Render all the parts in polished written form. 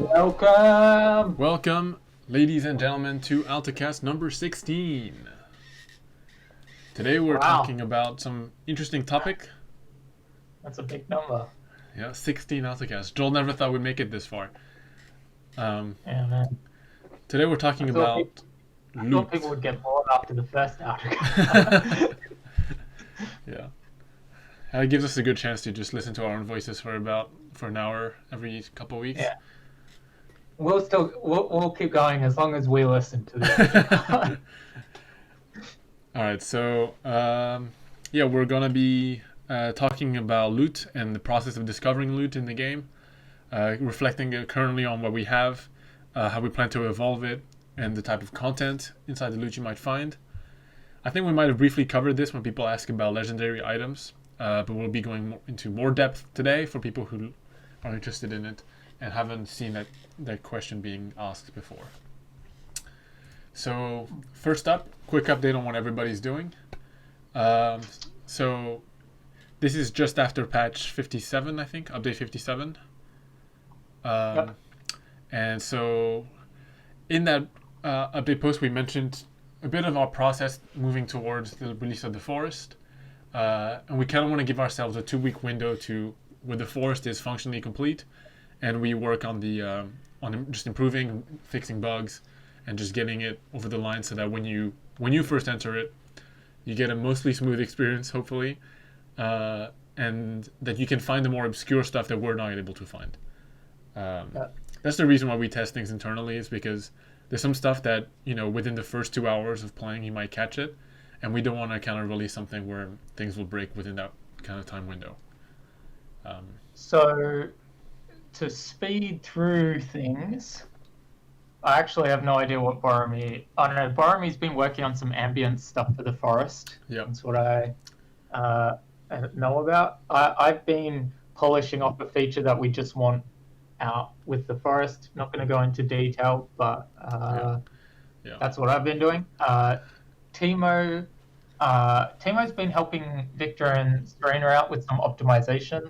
Welcome! Welcome, ladies and gentlemen, to Altacast number 16. Today we're Wow, talking about some interesting topic. that's a big number. Yeah, 16 Altacasts. Joel never thought we'd make it this far. Um, Yeah, man. Today we're I talking thought people, about I thought people loot. would get bored after the first outro. Yeah, it gives us a good chance to just listen to our own voices for an hour every couple weeks. Yeah, we'll keep going as long as we listen to this. All right, so yeah, we're gonna be talking about loot and the process of discovering loot in the game, reflecting currently on what we have, how we plan to evolve it, and the type of content inside the loot you might find. I think we might have briefly covered this when people ask about legendary items, but we'll be going into more depth today for people who are interested in it and haven't seen that question being asked before. So first up, quick update on what everybody's doing. Um, so this is just after patch 57, I think, update 57. Yep. And so in that update post, we mentioned a bit of our process moving towards the release of the forest. And we kind of want to give ourselves a 2-week window to where the forest is functionally complete, and we work on just improving, fixing bugs, and just getting it over the line so that when you first enter it, you get a mostly smooth experience, hopefully, and that you can find the more obscure stuff that we're not able to find. Yep. That's the reason why we test things internally, is because there's some stuff that, within the first 2 hours of playing, you might catch it, and we don't want to kind of release something where things will break within that kind of time window. So, to speed through things, I actually have no idea what Boramy. I don't know. Boramy's been working on some ambient stuff for the forest. Yeah. That's what I know about. I've been polishing off a feature that we just want out with the forest. Not going to go into detail, but Yeah. that's what I've been doing. Timo's been helping Victor and Serena out with some optimizations.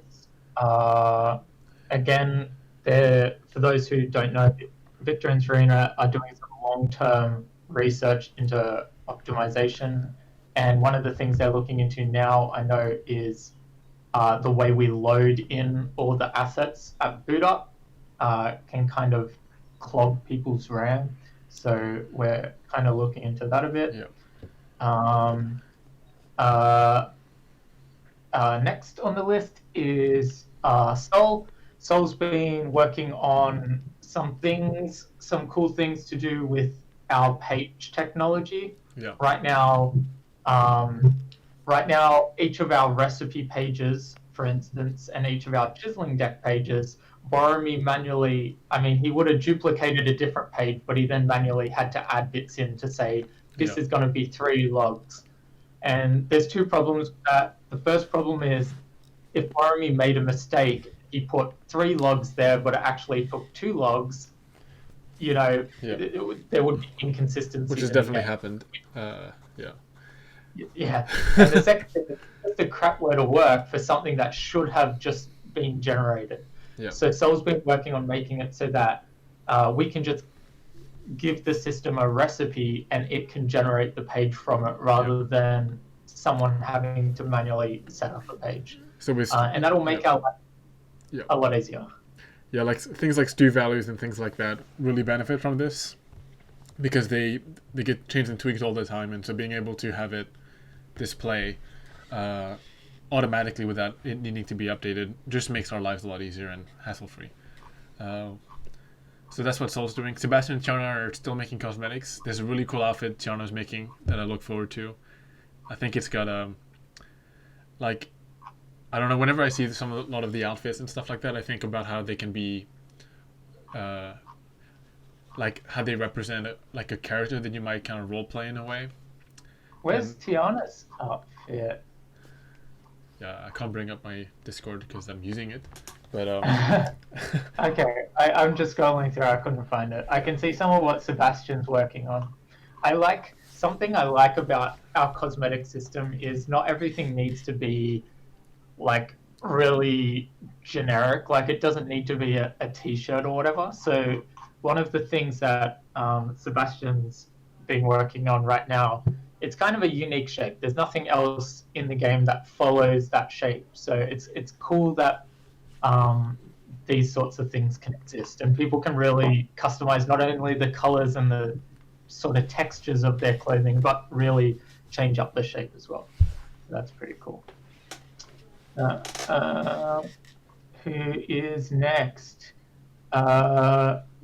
Again, for those who don't know, Victor and Serena are doing some long-term research into optimization, and one of the things they're looking into now, I know, is the way we load in all the assets at boot up can kind of clog people's RAM. So we're kind of looking into that a bit. Yeah. Next on the list is Sol. Sol's been working on some cool things to do with our page technology. Yeah. Right now, each of our recipe pages, for instance, and each of our chiseling deck pages, Boramy manually, he would have duplicated a different page, but he then manually had to add bits in to say, this is going to be 3 logs. And there's 2 problems with that. The first problem is, if Boramy made a mistake, he put 3 logs there, but it actually took 2 logs, there would be inconsistency. Which has definitely happened. Yeah. And the second thing is just a crap load of work for something that should have just been generated. Yeah. So Sol's been working on making it so that we can just give the system a recipe and it can generate the page from it rather than someone having to manually set up a page. So and that'll make our life a lot easier. Yeah, like things like stew values and things like that really benefit from this, because they get changed and tweaked all the time, and so being able to have it display automatically without it needing to be updated just makes our lives a lot easier and hassle-free. So that's what Sol's doing. Sebastian and Tiana are still making cosmetics. There's a really cool outfit Tiana's making that I look forward to. I think it's got I don't know, whenever I see a lot of the outfits and stuff like that, I think about how they can be how they represent a character that you might kind of role play in a way. Where's Tiana's outfit? Yeah, I can't bring up my Discord because I'm using it. But Okay, I'm just scrolling through. I couldn't find it. I can see some of what Sebastian's working on. Something I like about our cosmetic system is not everything needs to be like really generic. Like it doesn't need to be a t-shirt or whatever. So one of the things that Sebastian's been working on right now, it's kind of a unique shape. There's nothing else in the game that follows that shape. So it's cool that um, these sorts of things can exist, and people can really customize not only the colors and the sort of textures of their clothing, but really change up the shape as well. So that's pretty cool. Uh, uh, who is next?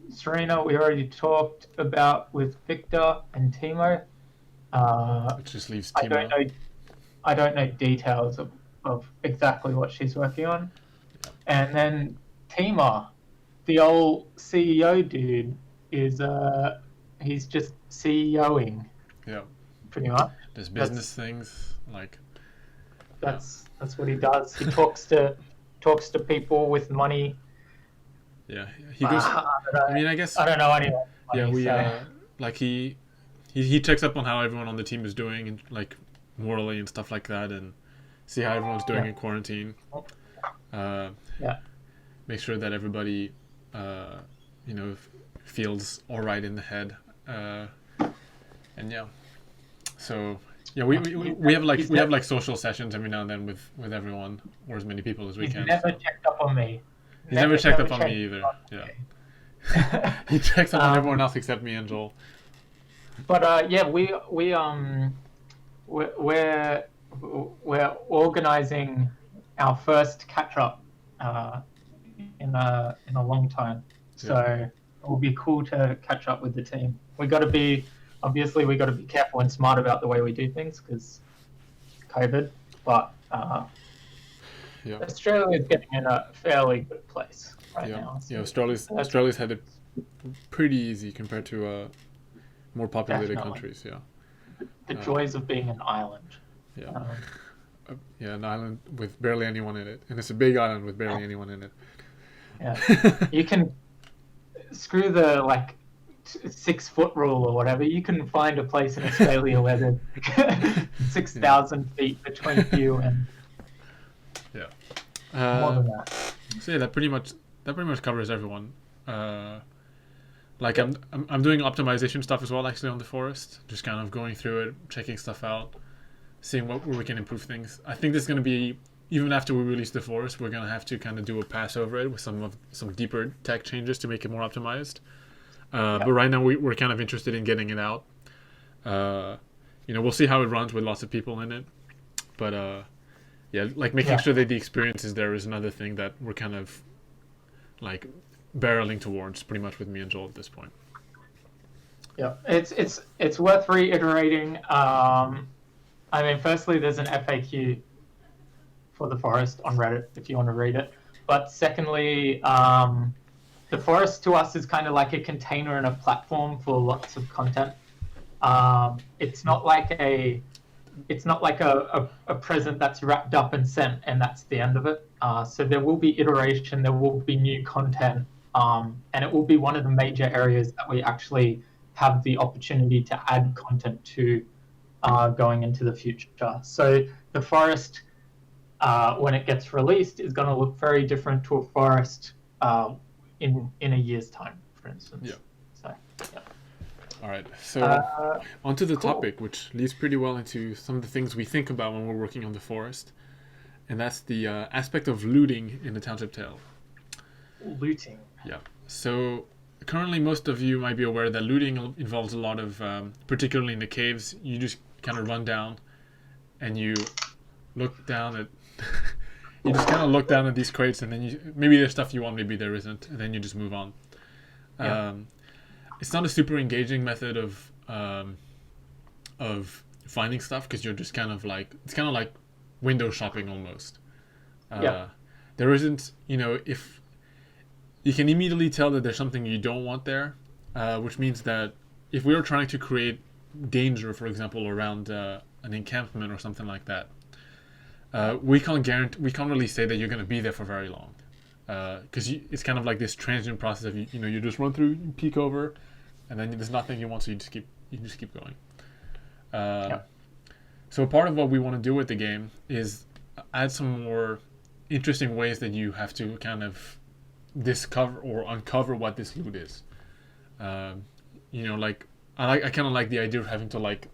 Serena, we already talked about with Victor and Timo. It just leaves I Timo. don't know details of exactly what she's working on. And then Tima, the old CEO dude, is he's just CEOing. Yeah. Pretty much. There's business things like. That's what he does. He talks to people with money. Yeah, he goes. I mean, I guess. I don't know anyone. Yeah, we like he checks up on how everyone on the team is doing and like morally and stuff like that, and see how everyone's doing in quarantine. Yeah. Make sure that everybody, feels all right in the head, and yeah. So yeah, we have like social sessions every now and then with everyone or as many people as we can. He's never checked up on me. He's never checked up on me either. Yeah. He checks up on everyone else except me and Joel. But yeah, we're organizing our first catch up in a long time. So it will be cool to catch up with the team. We got to be careful and smart about the way we do things because COVID. But Australia is getting in a fairly good place right now. So yeah, Australia's had it pretty easy compared to more populated countries. Yeah. The joys of being an island. Yeah. An island with barely anyone in it, and it's a big island with barely anyone in it. Yeah, you can screw the 6 foot rule or whatever. You can find a place in Australia where there's 6,000 feet between you and more than that. So yeah, that pretty much covers everyone. Like I'm doing optimization stuff as well actually on the forest, just kind of going through it, checking stuff out, seeing where we can improve things. I think there's going to be, even after we release the forest, we're going to have to kind of do a pass over it with some deeper tech changes to make it more optimized. But right now we're kind of interested in getting it out. We'll see how it runs with lots of people in it. But making sure that the experience is there is another thing that we're kind of like barreling towards pretty much with me and Joel at this point. Yeah, it's worth reiterating. I mean, firstly, there's an FAQ for the forest on Reddit if you want to read it. But secondly, the forest to us is kind of like a container and a platform for lots of content. It's not like a present that's wrapped up and sent and that's the end of it. So there will be iteration, there will be new content, and it will be one of the major areas that we actually have the opportunity to add content to going into the future. So the forest, when it gets released, is going to look very different to a forest in a year's time, for instance. Yeah. So, yeah. All right. So onto the cool. topic, which leads pretty well into some of the things we think about when we're working on the forest, and that's the aspect of looting in the Township Tale. Looting. Yeah. So currently, most of you might be aware that looting involves a lot of, particularly in the caves, you just kind of run down, and you look down at. You just kind of look down at these crates, and then maybe there's stuff you want, maybe there isn't, and then you just move on. Yeah. It's not a super engaging method of finding stuff because you're just kind of like, it's kind of like window shopping almost. There isn't, if you can immediately tell that there's something you don't want there, which means that if we were trying to create danger, for example, around an encampment or something like that, we can't really say that you're going to be there for very long, because it's kind of like this transient process of you just run through, you peek over, and then there's nothing you want, so you just keep going. So part of what we want to do with the game is add some more interesting ways that you have to kind of discover or uncover what this loot is. Like I kind of like the idea of having to like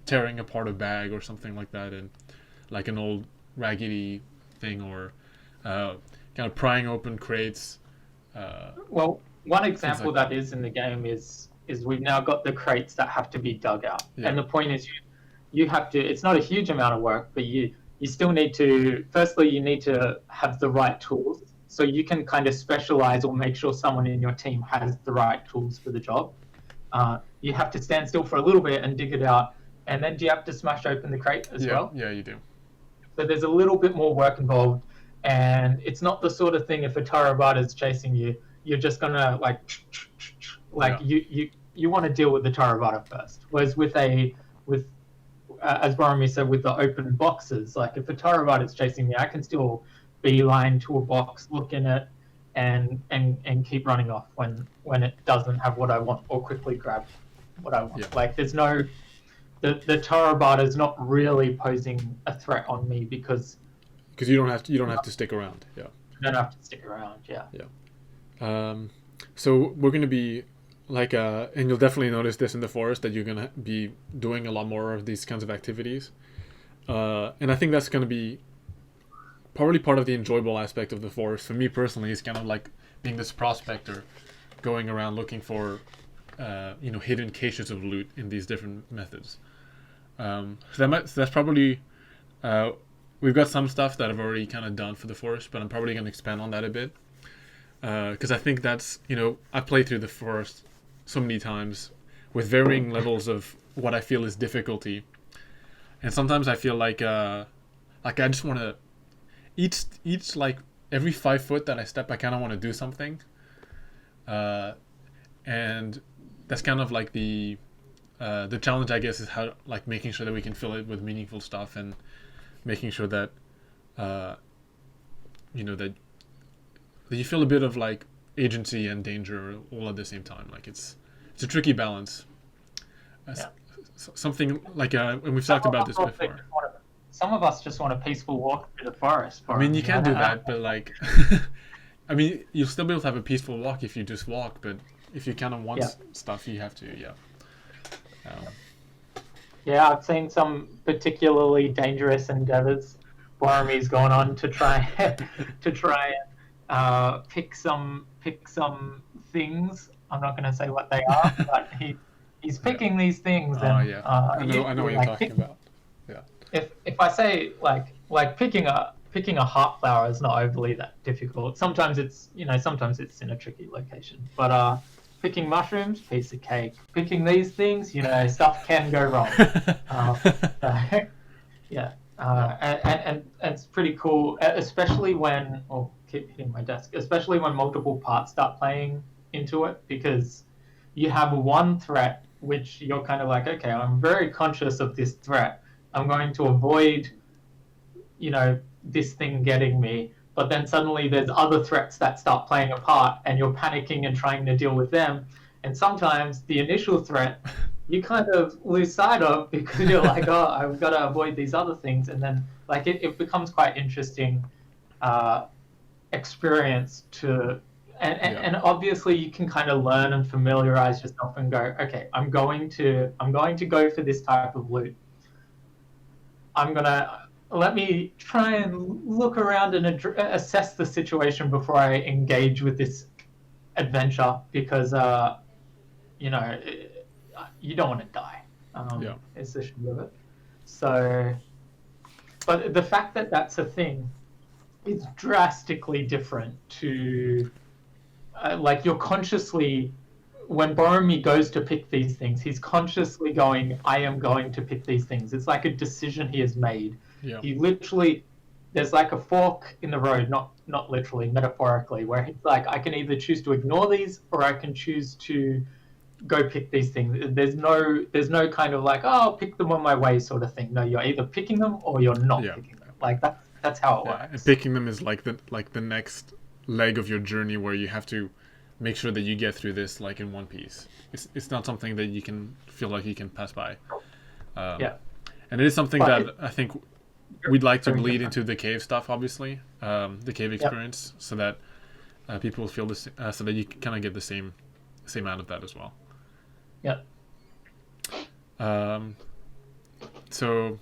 tearing apart a bag or something like that, and like an old raggedy thing, or kind of prying open crates. Well, one example like that is in the game is we've now got the crates that have to be dug out, and the point is you have to. It's not a huge amount of work, but you still need to. Firstly, you need to have the right tools, so you can kind of specialize or make sure someone in your team has the right tools for the job. You have to stand still for a little bit and dig it out, and then do you have to smash open the crate as well? Yeah, you do. So there's a little bit more work involved, and it's not the sort of thing if a Taravada is chasing you, you're just gonna you want to deal with the Taravada first. Whereas with as Boramy said, with the open boxes, like if a Taravada is chasing me, I can still beeline to a box, look in it, and keep running off when it doesn't have what I want, or quickly grab what I want. Yeah. Like there's no the Taravada is not really posing a threat on me because you don't have to stick around. Yeah. You don't have to stick around. Yeah. Yeah. So we're gonna be like and you'll definitely notice this in the forest, that you're gonna be doing a lot more of these kinds of activities, and I think that's gonna be probably part of the enjoyable aspect of the forest for me personally. Is kind of like being this prospector, going around looking for hidden caches of loot in these different methods. So that's probably we've got some stuff that I've already kind of done for the forest, but I'm probably going to expand on that a bit, because I think that's I played through the forest so many times with varying levels of what I feel is difficulty, and sometimes I feel like I just want to each like every 5 foot that I step, I kind of want to do something, and that's kind of like the challenge, I guess, is how like making sure that we can fill it with meaningful stuff, and making sure that that you feel a bit of like agency and danger all at the same time. Like it's a tricky balance. Something like and we've talked about this before. Some of us just want a peaceful walk through the forest. I mean, you can do that, but like, I mean, you'll still be able to have a peaceful walk if you just walk. But if you kind of want stuff, you have to, I've seen some particularly dangerous endeavors Boramy's gone on to try and pick some things. I'm not going to say what they are, but he's picking these things. I know what you're talking about. Yeah. If I say like picking a heart flower is not overly that difficult. Sometimes it's in a tricky location, but picking mushrooms, piece of cake. Picking these things, stuff can go wrong. And it's pretty cool, especially when keep hitting my desk, especially when multiple parts start playing into it, because you have one threat which you're kind of like, okay, I'm very conscious of this threat. I'm going to avoid, this thing getting me. But then suddenly there's other threats that start playing a part, and you're panicking and trying to deal with them. And sometimes the initial threat you kind of lose sight of, because you're like, oh, I've got to avoid these other things. And then like it becomes quite interesting experience to, and obviously you can kind of learn and familiarize yourself and go, okay, I'm going to go for this type of loot. Let me try and look around and assess the situation before I engage with this adventure, because you don't want to die. It's the shit of it. So, but the fact that that's a thing is drastically different to, like, you're consciously, when Boramy goes to pick these things, he's consciously going, I am going to pick these things. It's like a decision he has made. Yeah. He literally, there's like a fork in the road, not literally, metaphorically, where he's like, I can either choose to ignore these, or I can choose to go pick these things. There's no kind of like, oh, I'll pick them on my way sort of thing. No, you're either picking them or you're not picking them. Like that's how it works. And picking them is like the next leg of your journey, where you have to make sure that you get through this like in one piece. It's not something that you can feel like you can pass by. And it is something that I think we'd like to Very bleed different. into the cave stuff, obviously, the cave Yep. experience, so that people feel this, so that you kind of get the same out of that as well. Yep. Um, so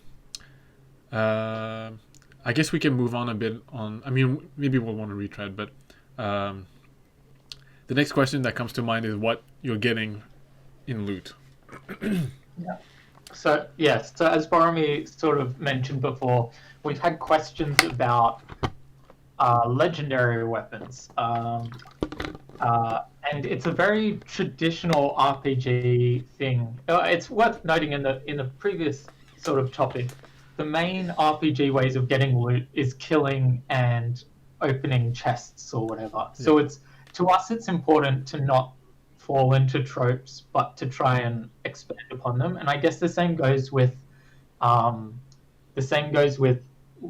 I guess we can move on a bit on. I mean, maybe we'll want to retread, but the next question that comes to mind is what you're getting in loot. Yeah. So yes, so as Boramy sort of mentioned before, we've had questions about legendary weapons, and it's a very traditional RPG thing. It's worth noting in the previous sort of topic, the main RPG ways of getting loot is killing and opening chests or whatever. So Yeah. it's to us, it's important to not fall into tropes, but to try and expand upon them. And I guess um, the same goes with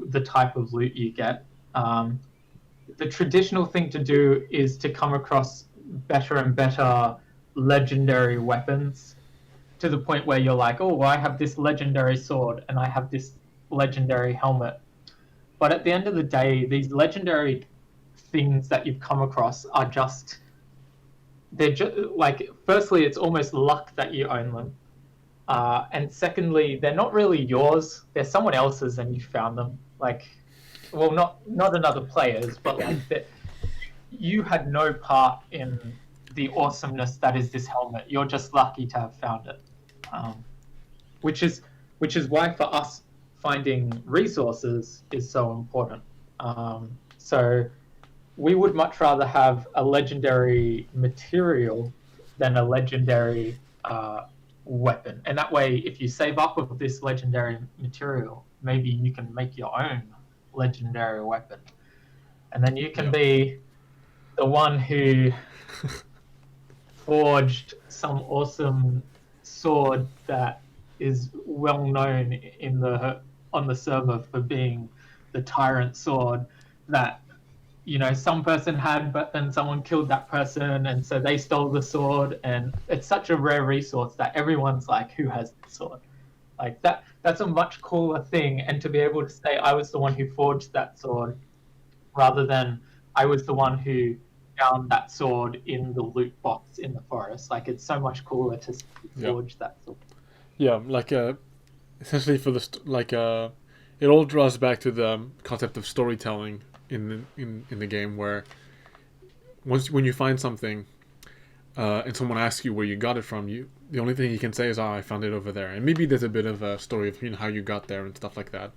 the type of loot you get. The traditional thing to do is to come across better and better legendary weapons to the point where you're like, oh, well, I have this legendary sword and I have this legendary helmet. But at the end of the day, these legendary things that you've come across are just they're just like firstly, it's almost luck that you own them, and secondly, they're not really yours. They're someone else's, and you found them. Like, well, not another player's, but like that you had no part in the awesomeness that is this helmet. You're just lucky to have found it, um, which is why for us finding resources is so important. So we would much rather have a legendary material than a legendary weapon. And that way, if you save up of this legendary material, maybe you can make your own legendary weapon. And then you can be the one who forged some awesome sword that is well known on the server for being the tyrant sword that some person had, but then someone killed that person, and so they stole the sword. And it's such a rare resource that everyone's like, who has the sword? Like that's a much cooler thing. And to be able to say I was the one who forged that sword rather than I was the one who found that sword in the loot box in the forest, like it's so much cooler to Yeah. forge that sword. Yeah, like essentially for it all draws back to the concept of storytelling in the game, where when you find something and someone asks you where you got it from, the only thing you can say is, "Oh, I found it over there," and maybe there's a bit of a story of how you got there and stuff like that.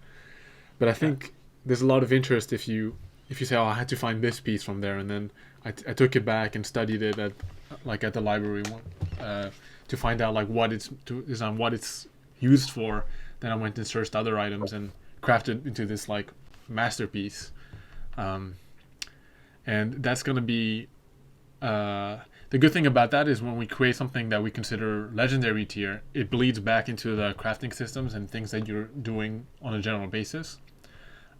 But I think there's a lot of interest if you say, "Oh, I had to find this piece from there," and then I took it back and studied it at the library to find out like what it's used for. Then I went and searched other items and crafted into this like masterpiece. And that's going to be the good thing about that is when we create something that we consider legendary tier, it bleeds back into the crafting systems and things that you're doing on a general basis.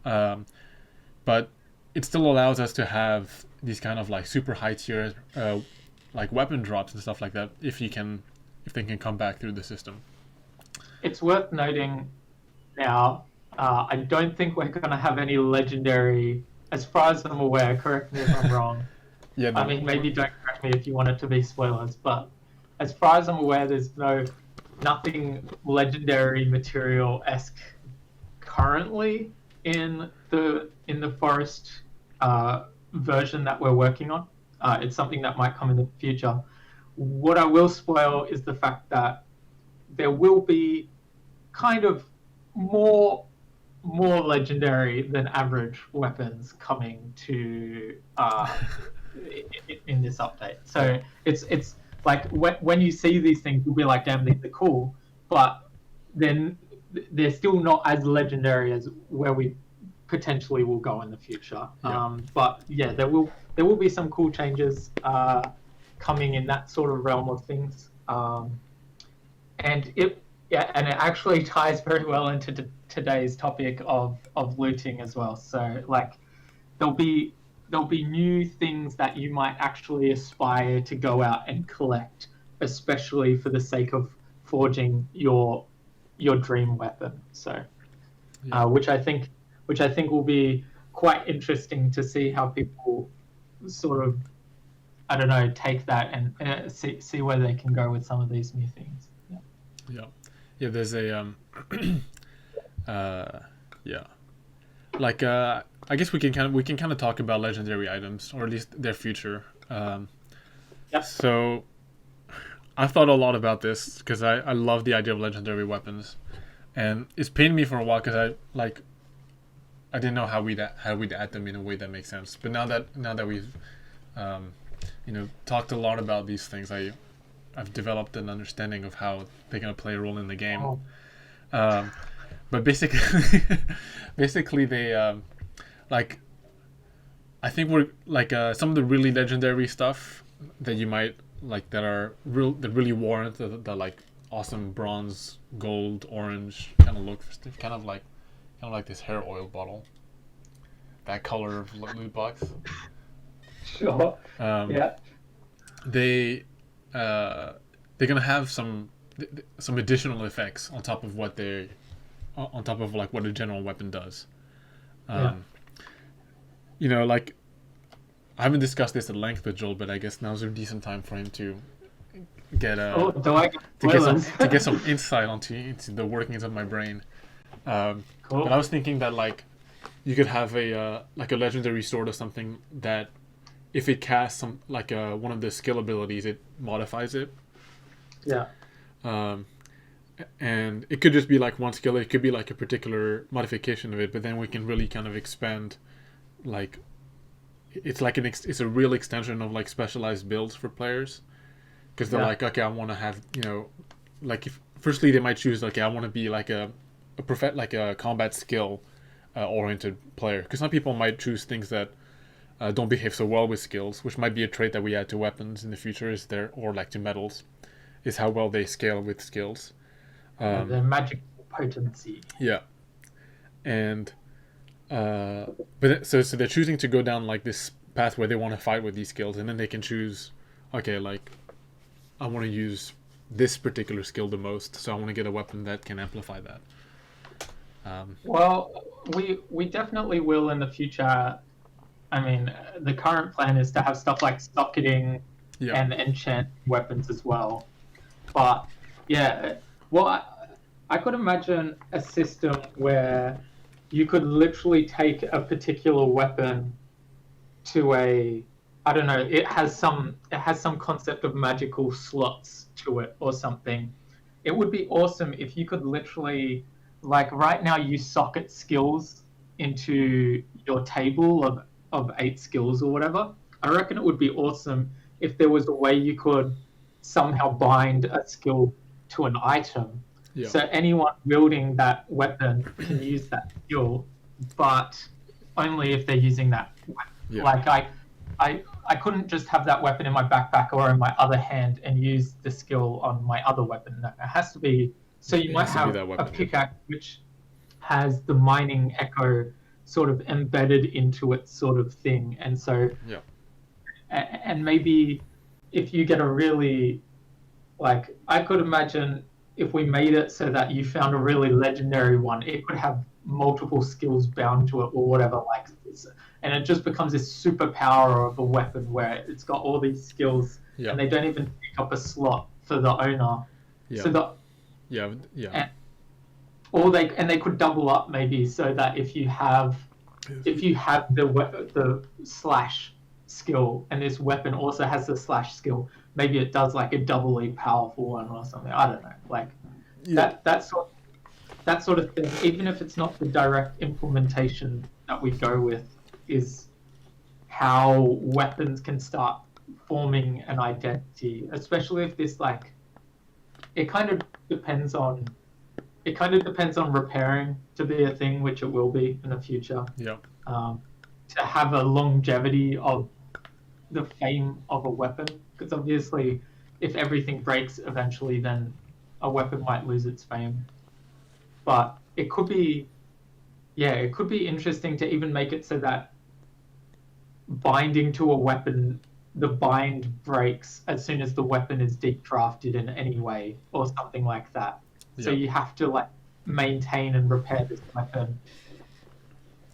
But it still allows us to have these kind of like super high tier like weapon drops and stuff like that if they can come back through the system. It's worth noting now, I don't think we're going to have any legendary, as far as I'm aware, correct me if I'm wrong. Yeah, no. I mean, maybe don't correct me if you want it to be spoilers, but as far as I'm aware, there's nothing legendary material-esque currently in the forest version that we're working on. It's something that might come in the future. What I will spoil is the fact that there will be kind of more legendary than average weapons coming to in this update. So it's like when you see these things, you'll be like, damn, these are cool, but then they're still not as legendary as where we potentially will go in the future. Yeah. But yeah, there will be some cool changes coming in that sort of realm of things. And it actually ties very well into today's topic of looting as well. So like there'll be new things that you might actually aspire to go out and collect, especially for the sake of forging your dream weapon. So Yeah. Which I think will be quite interesting to see how people sort of, I don't know, take that and see where they can go with some of these new things. Yeah. Yeah. Yeah. There's a uh, yeah. Like I guess we can kind of talk about legendary items, or at least their future. Yep. So I've thought a lot about this because I love the idea of legendary weapons, and it's pained me for a while because I didn't know how we'd add them in a way that makes sense. But now that we've um, talked a lot about these things, I've developed an understanding of how they're gonna play a role in the game. Oh, Um, but basically, basically they like I think we're like some of the really legendary stuff that you might like that really warrant the like awesome bronze, gold, orange kind of look, kind of like this hair oil bottle, that color of loot box. sure. Um, Yeah. they they're gonna have some additional effects on top of like what a general weapon does. Yeah. Um, like I haven't discussed this at length with Joel, but I guess now's a decent time for him to get Oh, do I get some spoilers? insight into the workings of my brain. But I Cool. was thinking that like you could have a legendary sword or something that if it casts some like one of the skill abilities, it modifies it. Yeah. Um, and it could just be like one skill. It could be like a particular modification of it, but then we can really kind of expand like it's like it's a real extension of like specialized builds for players because they're Yeah. like, okay, I want to have like if firstly they might choose like I want to be like like a combat skill oriented player because some people might choose things that don't behave so well with skills, which might be a trait that we add to weapons in the future is there or like to metals is how well they scale with skills. The magical potency. Yeah, and but so they're choosing to go down like this path where they want to fight with these skills, and then they can choose, okay, like I want to use this particular skill the most, so I want to get a weapon that can amplify that. Well, we definitely will in the future. I mean, the current plan is to have stuff like socketing Yeah, and enchant weapons as well. But yeah, well, I could imagine a system where you could literally take a particular weapon to a, I don't know, it has some concept of magical slots to it or something. It would be awesome if you could literally, like right now you socket skills into your table of 8 skills or whatever. I reckon it would be awesome if there was a way you could somehow bind a skill to an item. yeah, So anyone wielding that weapon can use that skill, but only if they're using that weapon. yeah. Like I couldn't just have that weapon in my backpack or in my other hand and use the skill on my other weapon. No, it has to be. So you It might has to be have that a weapon. Yeah, pickaxe which has the mining echo sort of embedded into it, sort of thing, and so yeah, and maybe if you get a really like I could imagine if we made it so that you found a really legendary one, it could have multiple skills bound to it or whatever, like and it just becomes this superpower of a weapon where it's got all these skills yeah, and they don't even take up a slot for the owner. yeah, So the yeah, yeah. and, or they could double up maybe so that if you have the slash skill and this weapon also has the slash skill, maybe it does like a doubly powerful one or something. I don't know, like Yeah, that sort of thing. Even if it's not the direct implementation that we go with, is how weapons can start forming an identity, especially if this like it kind of depends on repairing to be a thing, which it will be in the future. yeah, To have a longevity of the fame of a weapon, because obviously, if everything breaks eventually, then a weapon might lose its fame. But it could be, yeah, it could be interesting to even make it so that binding to a weapon, the bind breaks as soon as the weapon is deep drafted in any way, or something like that. So yeah, you have to like maintain and repair this weapon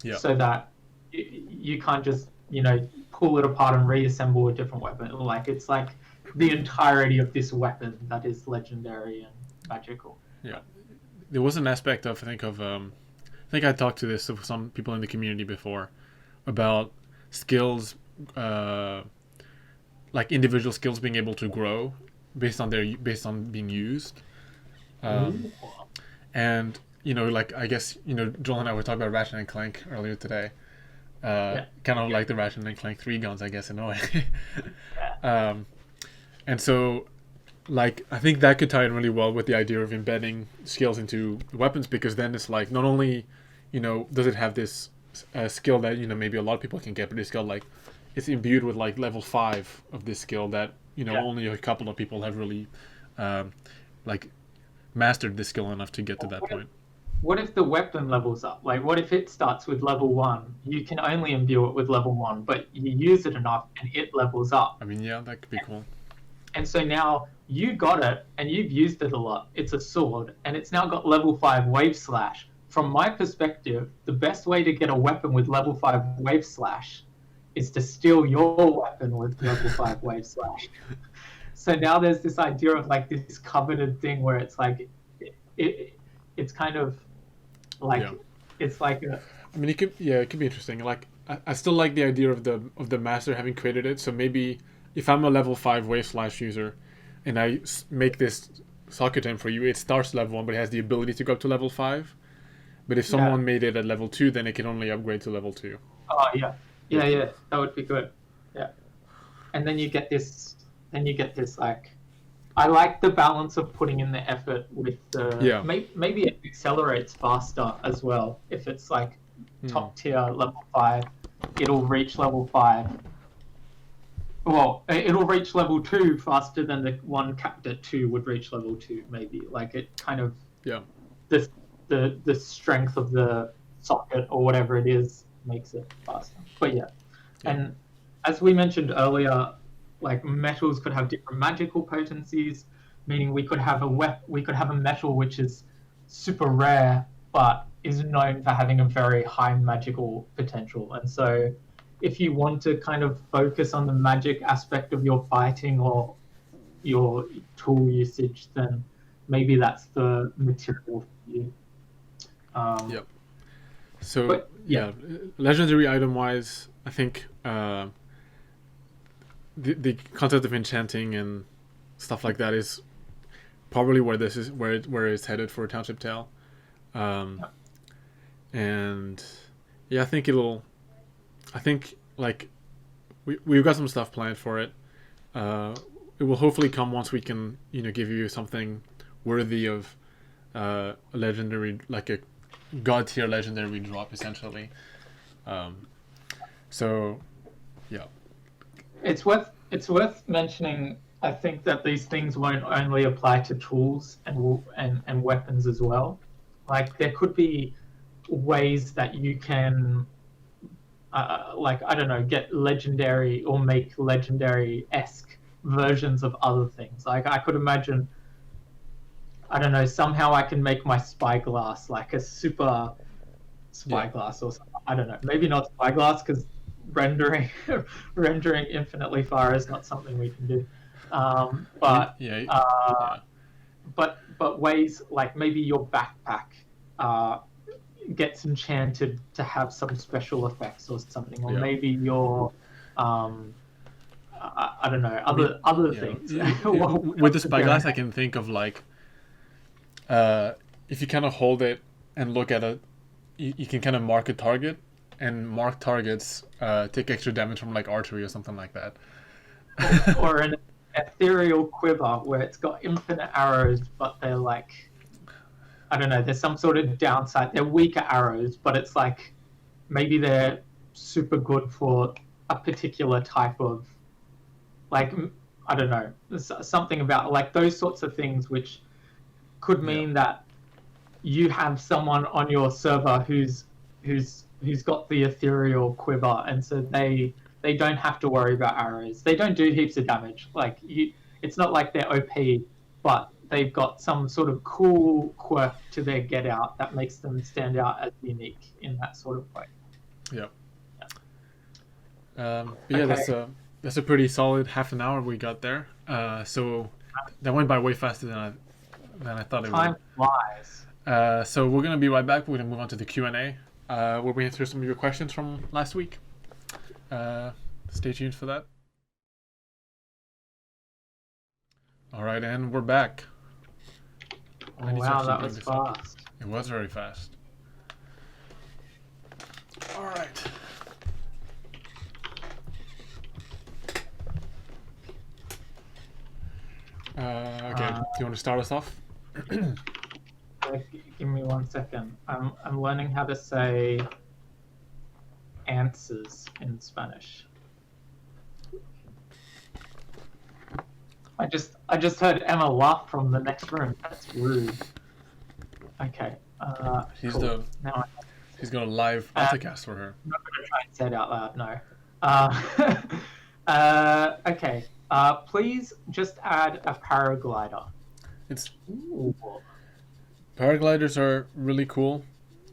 Yeah. so that you can't just, pull it apart and reassemble a different weapon. Like, it's like the entirety of this weapon that is legendary and magical. Yeah. There was an aspect of I think I talked to this with some people in the community before about skills, like individual skills being able to grow based on being used. And like I guess Joel and I were talking about Ratchet and Clank earlier today. Kind of like the Ratchet and Clank 3 guns, I guess, in a way. And so, like, I think that could tie in really well with the idea of embedding skills into weapons, because then it's like not only, does it have this skill that maybe a lot of people can get, but it's got like it's imbued with like level 5 of this skill that only a couple of people have really like mastered this skill enough to get to that point. What if the weapon levels up? Like, what if it starts with level 1? You can only imbue it with level 1, but you use it enough and it levels up. I mean, yeah, that could be cool. And so now you got it and you've used it a lot. It's a sword and it's now got level 5 wave slash. From my perspective, the best way to get a weapon with level 5 wave slash is to steal your weapon with level 5 wave slash. So now there's this idea of like this coveted thing where it's like it's kind of like it's like a. I mean, it could be interesting. Like I still like the idea of the master having created it. So maybe if I'm a level 5 wave slash user, and I make this socket gem for you, it starts level 1, but it has the ability to go up to level 5. But if someone made it at level 2, then it can only upgrade to level 2. Oh yeah, that would be good. Yeah, and then you get this. Like, I like the balance of putting in the effort with the. Maybe it accelerates faster as well. If it's like top tier level 5, it'll reach level 5. Well, it'll reach level 2 faster than the one capped at 2 would reach level 2. Maybe like it kind of the strength of the socket or whatever it is makes it faster. But and as we mentioned earlier, like metals could have different magical potencies, meaning we could have a metal which is super rare but is known for having a very high magical potential. And so if you want to kind of focus on the magic aspect of your fighting or your tool usage, then maybe that's the material for you. So legendary item wise, I think the concept of enchanting and stuff like that is probably where it's headed for Township Tale. And I think like we've got some stuff planned for it. It will hopefully come once we can give you something worthy of a legendary, like a god tier legendary drop, essentially. It's worth mentioning, I think, that these things won't only apply to tools and weapons as well. Like, there could be ways that you can get legendary or make legendary-esque versions of other things. Like, I could imagine, somehow I can make my spyglass like a super spyglass or something. I don't know. Maybe not spyglass, because rendering infinitely far is not something we can do. But ways like maybe your backpack gets enchanted to have some special effects or something, or maybe your other things. With the spyglass, I can think of like if you kind of hold it and look at it, you can kind of mark a target, and marked targets take extra damage from like archery or something like that. or an ethereal quiver where it's got infinite arrows, but they're like, I don't know, there's some sort of downside. They're weaker arrows, but it's like maybe they're super good for a particular type of, like, I don't know, something about like those sorts of things, which could mean that you have someone on your server who's got the ethereal quiver, and so they don't have to worry about arrows. They don't do heaps of damage. Like, it's not like they're OP, but they've got some sort of cool quirk to their get out that makes them stand out as unique in that sort of way. Yeah. But yeah, Okay. that's a pretty solid half an hour we got there. So that went by way faster than I thought it would. Time flies. So we're gonna be right back. We're gonna move on to the Q&A, where we answer some of your questions from last week. Stay tuned for that. All right, and we're back. Oh, wow, that was fast. It was very fast. All right. Okay, do you want to start us off? Give me 1 second. I'm learning how to say answers in Spanish. I just heard Emma laugh from the next room. That's rude. Okay. He's cool. Now he's got a live Altacast for her. I'm not going to try and say it out loud. No. Okay. Please just add a paraglider. Ooh. Paragliders are really cool.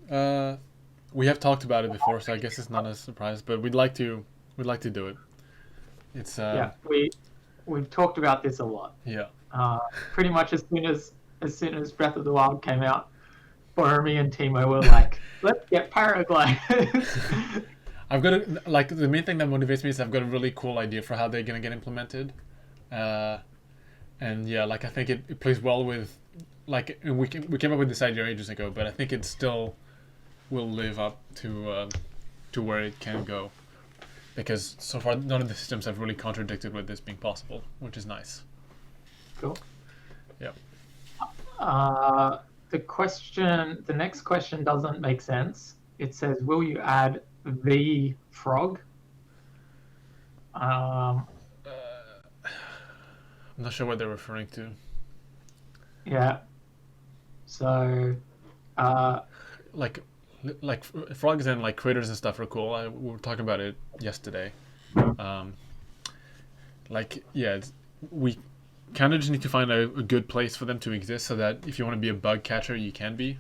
We have talked about it before, so I guess it's not a surprise. But we'd like to do it. It's yeah. We've talked about this a lot. Yeah. Pretty much as soon as Breath of the Wild came out, Boramy and Timo were like, "Let's get paragliders." I've got the main thing that motivates me is I've got a really cool idea for how they're gonna get implemented, and yeah, I think it plays well with we came up with this idea ages ago, but I think it still will live up to where it can go, because so far none of the systems have really contradicted with this being possible, which is nice. Cool. Yeah. The next question doesn't make sense. It says, "Will you add the frog?" I'm not sure what they're referring to. Yeah. So, like frogs and critters and stuff are cool. We were talking about it yesterday. We kind of just need to find a good place for them to exist, so that if you want to be a bug catcher, you can be,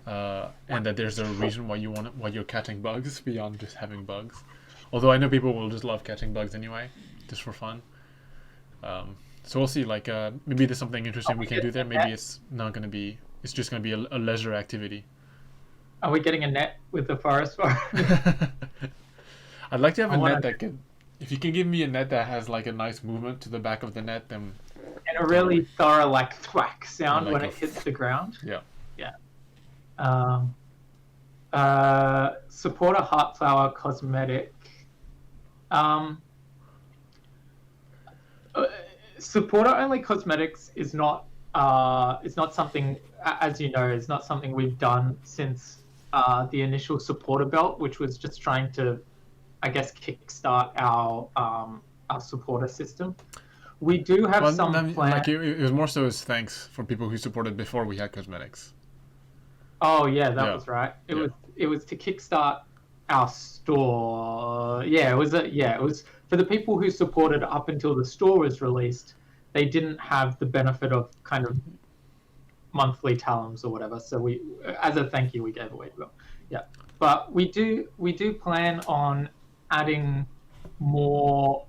and that there's a reason why you're catching bugs beyond just having bugs. Although I know people will just love catching bugs anyway, just for fun. So we'll see. Maybe there's something interesting we can do there. Maybe it's not going to be. It's just going to be a leisure activity. Are we getting a net with the forest fire? I'd like to have a net that can. If you can give me a net that has a nice movement to the back of the net, then. And a really thorough thwack sound when it hits the ground. Yeah. Yeah. Support a Heartflower cosmetic. Supporter only cosmetics is not something, as you know, is not something we've done since the initial supporter belt, which was just trying to, I guess, kickstart our supporter system. We do have some plans. It was more so as thanks for people who supported before we had cosmetics. Oh yeah, that was right. It was to kickstart our store. Yeah, it was for the people who supported up until the store was released. They didn't have the benefit of kind of monthly talons or whatever. So we, as a thank you, we gave away the belt. Yeah, but we do plan on adding more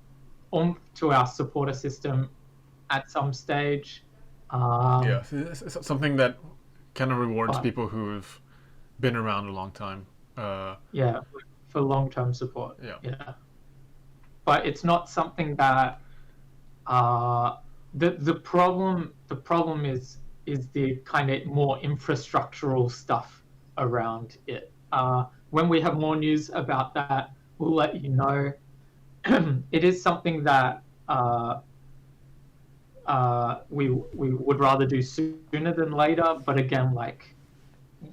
oomph to our supporter system at some stage. It's something that kind of rewards people who've been around a long time. For long-term support. Yeah. But it's not something that the problem is the kind of more infrastructural stuff around it. When we have more news about that, we'll let you know. It is something that we would rather do sooner than later, but again,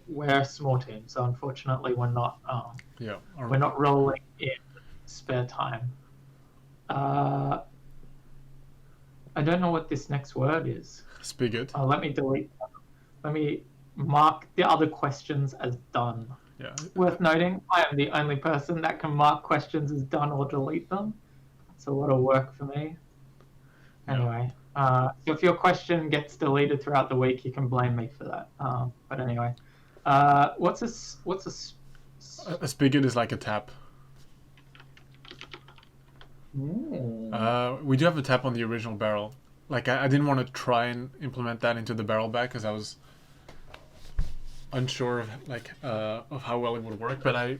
we're a small team, so unfortunately we're not rolling in spare time. I don't know what this next word is. Spigot. Let me delete them. Let me mark the other questions as done. Yeah. Worth noting, I am the only person that can mark questions as done or delete them. It's a lot of work for me. Anyway, So if your question gets deleted throughout the week, you can blame me for that. But anyway, what's A spigot is like a tap. Ooh. We do have a tap on the original barrel. Like I didn't want to try and implement that into the barrel back because I was unsure of how well it would work. But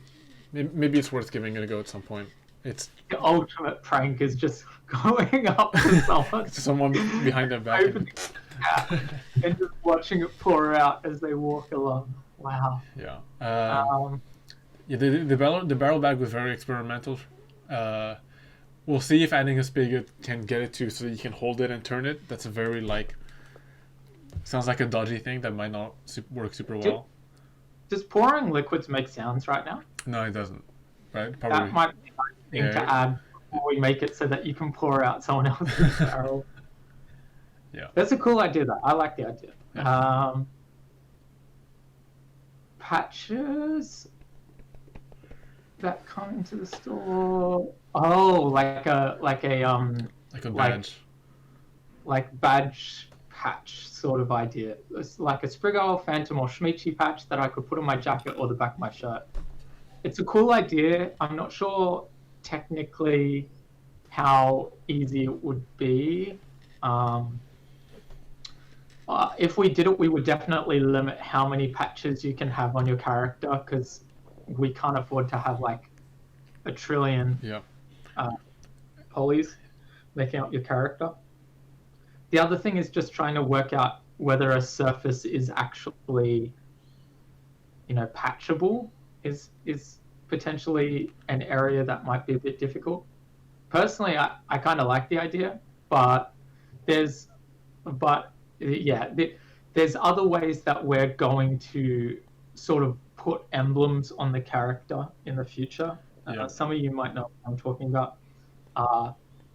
maybe it's worth giving it a go at some point. It's The ultimate prank is just going up to someone behind their back opening the tap and just watching it pour out as they walk along. Wow. yeah. Um, The barrel bag was very experimental. We'll see if adding a spigot can get it to so you can hold it and turn it. That's a very sounds like a dodgy thing that might not work super well. Does pouring liquids make sounds right now? No, it doesn't. Right? Probably. That might be a nice thing to add before we make it so that you can pour out someone else's barrel. Yeah. That's a cool idea, though. I like the idea. Yeah. Patches that come into the store. Oh, like a badge. like badge patch sort of idea. It's like a Spriggle, Phantom, or Schmeechy patch that I could put on my jacket or the back of my shirt. It's a cool idea. I'm not sure technically how easy it would be. If we did it, we would definitely limit how many patches you can have on your character because we can't afford to have like a trillion polys making up your character. The other thing is just trying to work out whether a surface is actually, patchable is potentially an area that might be a bit difficult. Personally, I kind of like the idea, but there's other ways that we're going to sort of put emblems on the character in the future. Some of you might know what I'm talking about.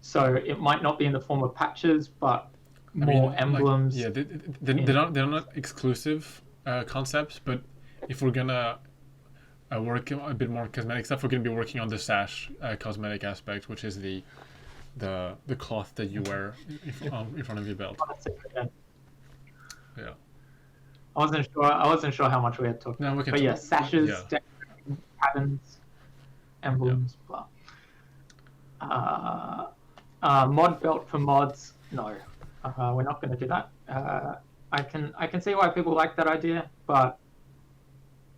So it might not be in the form of patches, but more emblems. They're not exclusive concepts, but if we're gonna work a bit more cosmetic stuff, we're gonna be working on the sash cosmetic aspect, which is the cloth that you wear in front of your belt. Yeah. I wasn't sure how much we had talked about. But yeah, sashes, patterns, emblems, blah. Mod belt for mods, no. We're not going to do that. I can see why people like that idea, but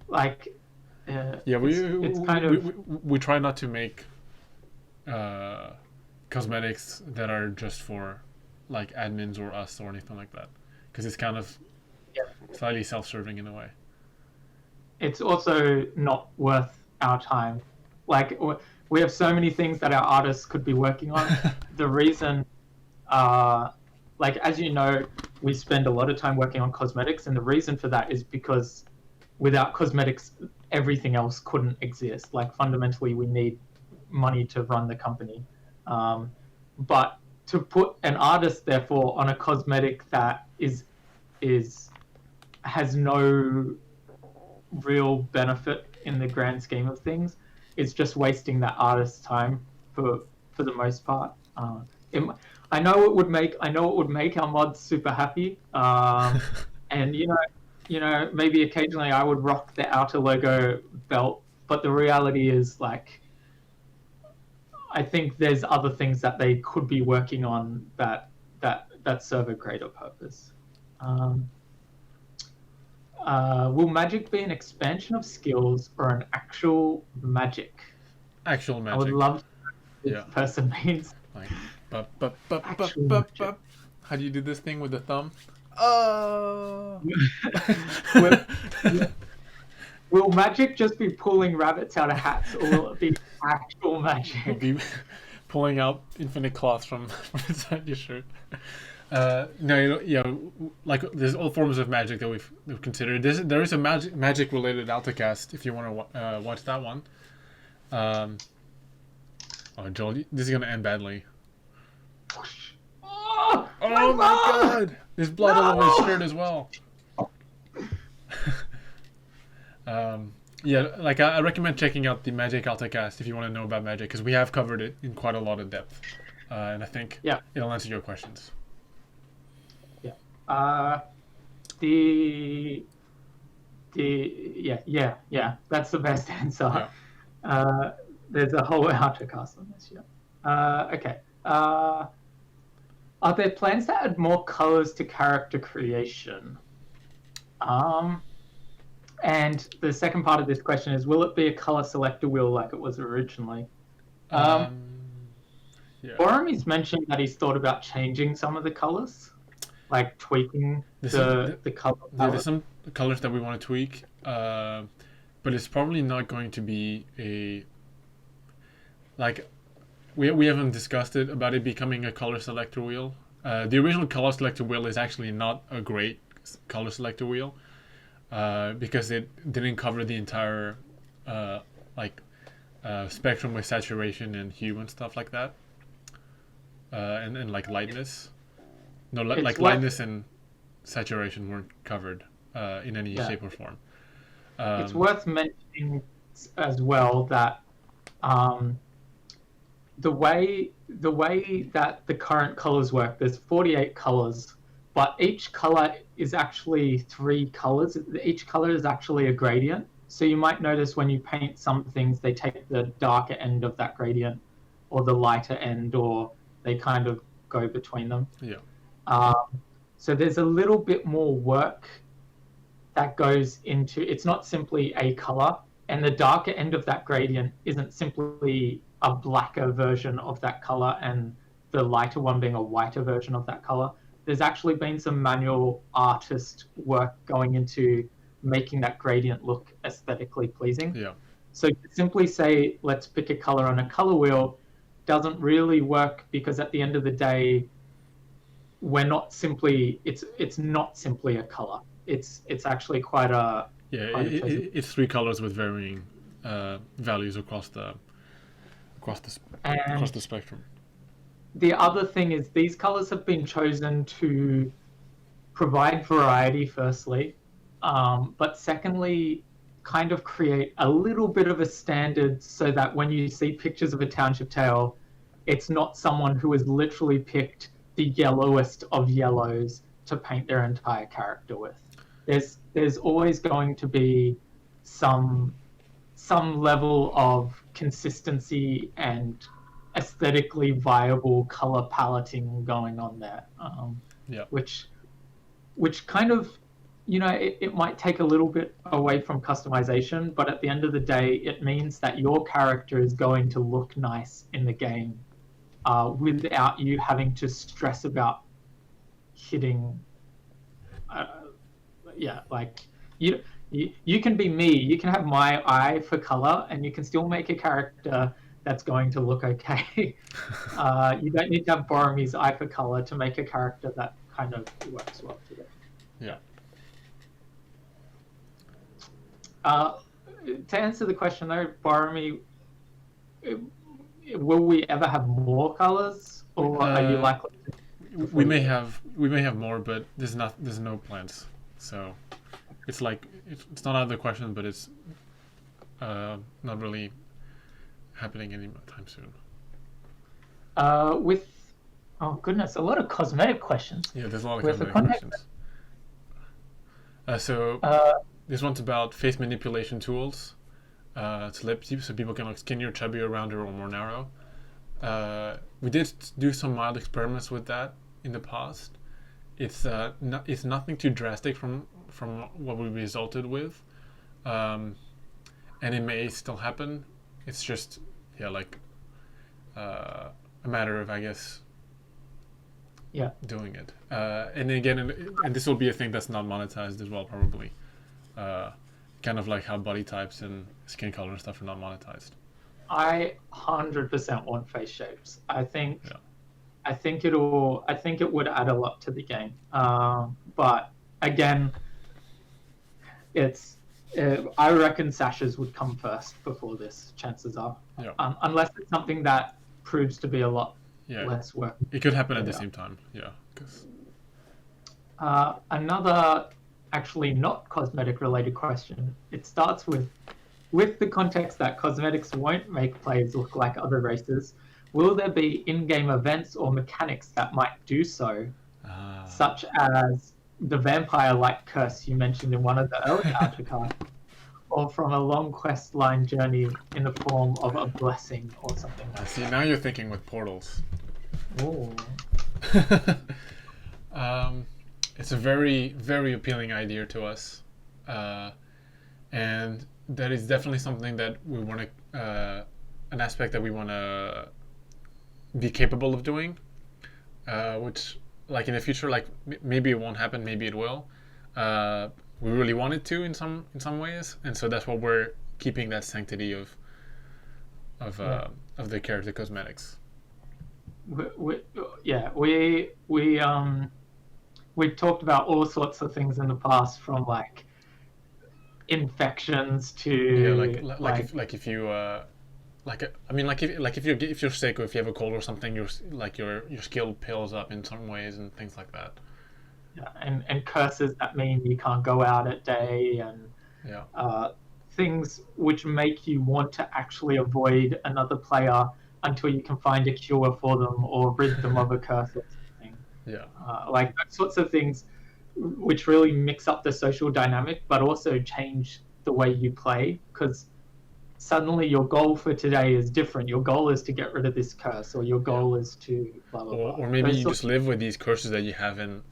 we try not to make cosmetics that are just for like admins or us or anything like that, because it's kind of slightly self-serving in a way. It's also not worth our time. Like we have so many things that our artists could be working on. The reason, as you know, we spend a lot of time working on cosmetics, and the reason for that is because without cosmetics, everything else couldn't exist. Like fundamentally, we need money to run the company. But to put an artist, therefore, on a cosmetic that has no real benefit in the grand scheme of things, it's just wasting that artist's time for the most part. I know it would make our mods super happy, and maybe occasionally I would rock the outer logo belt, but the reality is I think there's other things that they could be working on that serve a greater purpose. Will magic be an expansion of skills or an actual magic? Actual magic. I would love to know what this person means. How do you do this thing with the thumb? Will magic just be pulling rabbits out of hats, or will it be actual magic? We'll be pulling out infinite cloth from inside your shirt. There's all forms of magic that we've considered. There is a magic related Altacast if you want to watch that one. Joel, this is gonna end badly. Oh my god! There's blood all over his shirt as well. I recommend checking out the Magic Altacast if you want to know about magic, because we have covered it in quite a lot of depth, and I think it'll answer your questions. Uh, the yeah. That's the best answer. Yeah. There's a whole Altacast on this. Yeah. Okay. Are there plans to add more colors to character creation? Um, and the second part of this question is, will it be a color selector wheel like it was originally? Um, Um, yeah. Boramy's mentioned that he's thought about changing some of the colors, like tweaking the color There's palette. some colors that we want to tweak, but it's probably not going to be a like we haven't discussed it about it becoming a color selector wheel. The original color selector wheel is actually not a great color selector wheel because it didn't cover the entire like spectrum with saturation and hue and stuff like that, and like lightness. No, like lightness and saturation weren't covered in any shape or form. It's worth mentioning as well that the way that the current colors work, there's 48 colors, but each color is actually 3 colors. Each color is actually a gradient. So you might notice when you paint some things, they take the darker end of that gradient or the lighter end, or they kind of go between them. Yeah. So there's a little bit more work that goes into, it's not simply a color, and the darker end of that gradient isn't simply a blacker version of that color and the lighter one being a whiter version of that color. There's actually been some manual artist work going into making that gradient look aesthetically pleasing. Yeah. So to simply say, let's pick a color on a color wheel doesn't really work, because at the end of the day, we're not simply, it's not simply a color. It's actually quite a it's 3 colors with varying values across the spectrum. The other thing is these colors have been chosen to provide variety, firstly, but secondly, kind of create a little bit of a standard so that when you see pictures of a Township Tale, it's not someone who has literally picked the yellowest of yellows to paint their entire character with. There's always going to be some level of consistency and aesthetically viable color paletting going on there, which kind of, it might take a little bit away from customization, but at the end of the day, it means that your character is going to look nice in the game without you having to stress about hitting. Like you can be me. You can have my eye for color, and you can still make a character that's going to look okay. You don't need to have Boramy's eye for color to make a character that kind of works well together. Yeah. To answer the question though, Boramy, will we ever have more colors, or are you likely to... We may have more, but there's no plans. So it's like it's not out of the question, but it's not really happening anytime soon. Oh goodness, a lot of cosmetic questions. Yeah, there's a lot of cosmetic questions. This one's about face manipulation tools. It's lip so people can look skinnier, chubbier, rounder, or more narrow. We did do some mild experiments with that in the past. It's nothing too drastic from what we resulted with, and it may still happen. It's just a matter of, I guess, doing it. And again, and this will be a thing that's not monetized as well, probably. Kind of like how body types and skin color and stuff are not monetized. I 100% want face shapes. I think it would add a lot to the game. But again, I reckon sashes would come first before this. Chances are, unless it's something that proves to be a lot less work. It could happen at the same time. Yeah. Another, actually not cosmetic related question. It starts with the context that cosmetics won't make players look like other races. Will there be in-game events or mechanics that might do so, such as the vampire-like curse you mentioned in one of the early Altacasts, or from a long quest line journey in the form of a blessing or something I like see. that. Now you're thinking with portals. Oh, um, it's a very, very appealing idea to us, uh, and that is definitely something that we want to, an aspect that we want to be capable of doing. Which, like in the future, like maybe it won't happen, maybe it will. Uh, we really want it to in some ways, and so that's what we're keeping that sanctity of yeah. uh, of the character cosmetics. we, yeah, we've talked about all sorts of things in the past, from like infections Yeah, to like like if you I mean if you're sick or if you have a cold or something, your skill pills up in some ways and things like that. yeah, and curses that mean you can't go out at day, and Yeah, uh, things which make you want to actually avoid another player until you can find a cure for them or rid them of a curse or something. yeah, Like those sorts of things, which really mix up the social dynamic, but also change the way you play, because suddenly your goal for today is different. Your goal is to get rid of this curse, or your yeah. goal is to blah blah blah. Or maybe Those you sorts, just live with these curses that you have and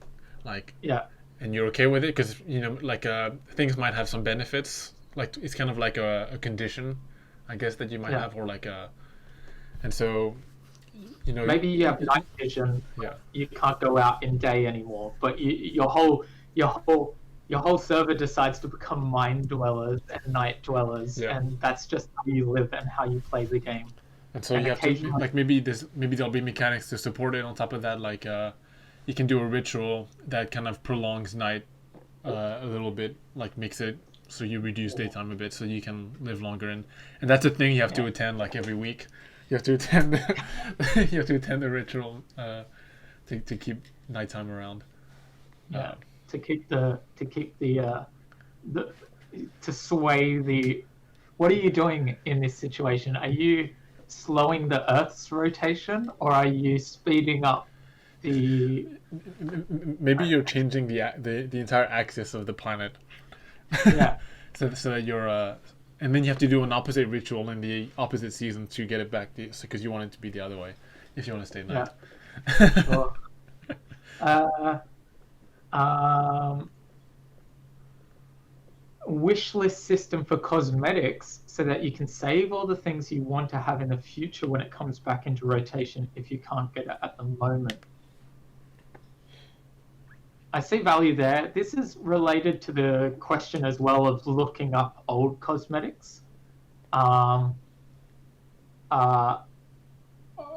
like yeah, and you're okay with it because like things might have some benefits. Like it's kind of like a condition, I guess, that you might yeah. have, or like a and so you know Maybe you have night vision, yeah. you can't go out in day anymore, but your whole your whole server decides to become mind dwellers and night dwellers, Yeah. and that's just how you live and how you play the game. And so And you have to occasionally, like maybe there'll be mechanics to support it on top of that, like you can do a ritual that kind of prolongs night a little bit, like makes it so you reduce daytime a bit so you can live longer, and that's a thing you have yeah, to attend like every week. You have to attend you have to attend the ritual to keep nighttime around. yeah, to keep the to sway the. What are you doing in this situation? Are you slowing the Earth's rotation, or are you speeding up the? Maybe you're changing the entire axis of the planet, Yeah, so that you're and then you have to do an opposite ritual in the opposite season to get it back because you want it to be the other way if you want to stay yeah, night. sure. Uh, um, wish list system for cosmetics, so that you can save all the things you want to have in the future when it comes back into rotation if you can't get it at the moment. I see value there. This is related to the question as well of looking up old cosmetics. Um, uh,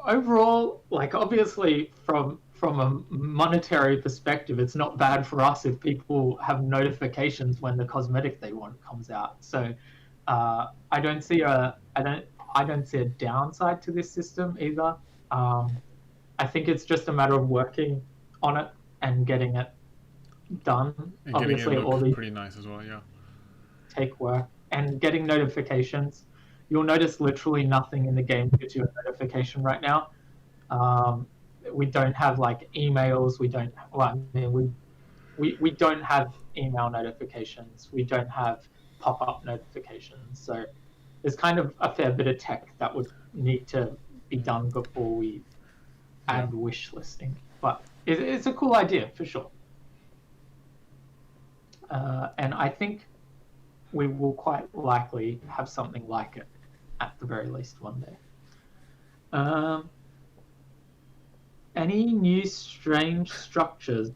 Overall, like obviously from a monetary perspective, it's not bad for us if people have notifications when the cosmetic they want comes out. So I don't see a I don't see a downside to this system either. Um, I think it's just a matter of working on it and getting it done. And getting it Obviously, all look these pretty nice as well. Yeah. take work, and getting notifications. You'll notice literally nothing in the game gives you a notification right now. Um, we don't have like emails. We don't. Well, I mean, we don't have email notifications. We don't have pop up notifications. So there's kind of a fair bit of tech that would need to be done before we Yeah. add wish listing. But it's a cool idea for sure. And I think we will quite likely have something like it at the very least one day. Um, any new strange structures